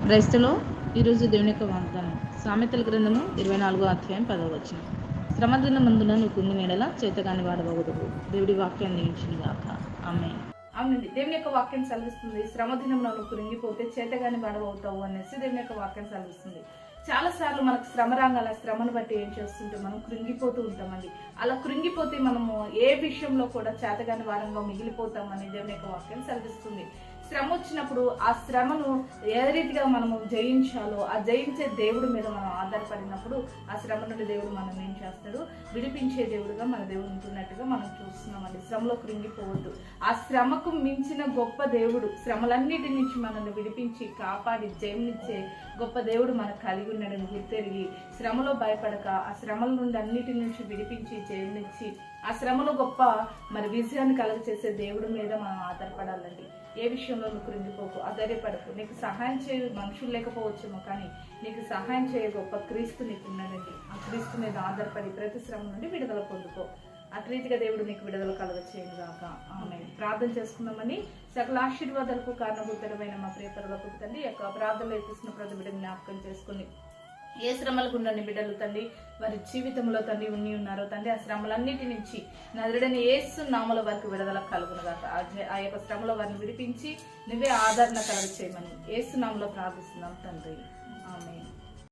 క్రైస్తలో ఈరోజు దేవుని యొక్క వాగ్దానం సామెతల గ్రంథము 24వ అధ్యాయం 10వ వచనం. శ్రమదిన మందున నువ్వు కుంగిన ఎడల చేతగాని వాడవగదువు. దేవుడి వాక్యాన్ని దీవించును గాక. ఆమేన్. అవునండి, దేవుని యొక్క వాక్యం సెలవిస్తుంది, శ్రమదినంలో నువ్వు కృంగిపోతే చేతగాని వాడవవుతావు అనేసి దేవుని యొక్క వాక్యం సెలవిస్తుంది. చాలా సార్లు మనకు శ్రమ రాగాల శ్రమను బట్టి ఏం చేస్తుంటే మనం కృంగిపోతూ ఉంటామండి. అలా కృంగిపోతే మనము ఏ విషయంలో కూడా చేతగాని వారంగా మిగిలిపోతామని దేవుని యొక్క వాక్యం సెలవిస్తుంది. శ్రమ వచ్చినప్పుడు ఆ శ్రమను ఏ రీతిగా మనము జయించాలో ఆ జయించే దేవుడి మీద మనం ఆధారపడినప్పుడు ఆ శ్రమ నుండి దేవుడు మనం ఏం చేస్తాడు, విడిపించే దేవుడుగా మన దేవుడు ఉంటున్నట్టుగా మనం చూస్తున్నామండి. శ్రమలో కృంగిపోవద్దు. ఆ శ్రమకు మించిన గొప్ప దేవుడు, శ్రమలన్నిటి నుంచి మనల్ని విడిపించి కాపాడి జయమిచ్చే గొప్ప దేవుడు మనకు కలిగి ఉన్నాడని గుర్తెరిగి శ్రమలో భయపడక ఆ శ్రమల నుండి అన్నిటి నుంచి విడిపించి జయమిచ్చి ఆ శ్రమలో గొప్ప విజయాన్ని కలుగచేసే దేవుడి మీద మనం ఆధారపడాలండి. ఏ విషయంలో నువ్వు కృంగిపోకు, అధైర్యపడకు. నీకు సహాయం చేయ మనుషులు లేకపోవచ్చేమో, కానీ నీకు సహాయం చేయ గొప్ప క్రీస్తు నీకు ఉన్నాడండి. ఆ క్రీస్తు మీద ఆధారపడి ప్రతి శ్రమ నుండి విడుదల పొందుకో. అట్రీతిగా దేవుడు నీకు విడుదల కలుగచేయను గాక. ఆమేన్. ప్రార్థన చేసుకుందామని సకల ఆశీర్వాదాలకు కారణభూతమైన మా ప్రియపరులకు తండ్రి యొక్క ప్రార్థనలో ఎత్తిస్తున్న ప్రతి బిడ్డ జ్ఞాపకం చేసుకుని ఏ శ్రమలకు ఉన్న బిడ్డలు తండ్రి వారి జీవితంలో తండ్రి ఉన్నారో తండ్రి ఆ శ్రమలన్నిటి నుంచి నదుడని యేసు నామములో వారికి విడుదల కలుగునుగాక. ఆ యొక్క శ్రమలో వారిని విడిపించి నువ్వే ఆదరణ కలుగ చేయమని యేసు నామములో ప్రార్థిస్తున్నాం తండ్రి. ఆమేన్.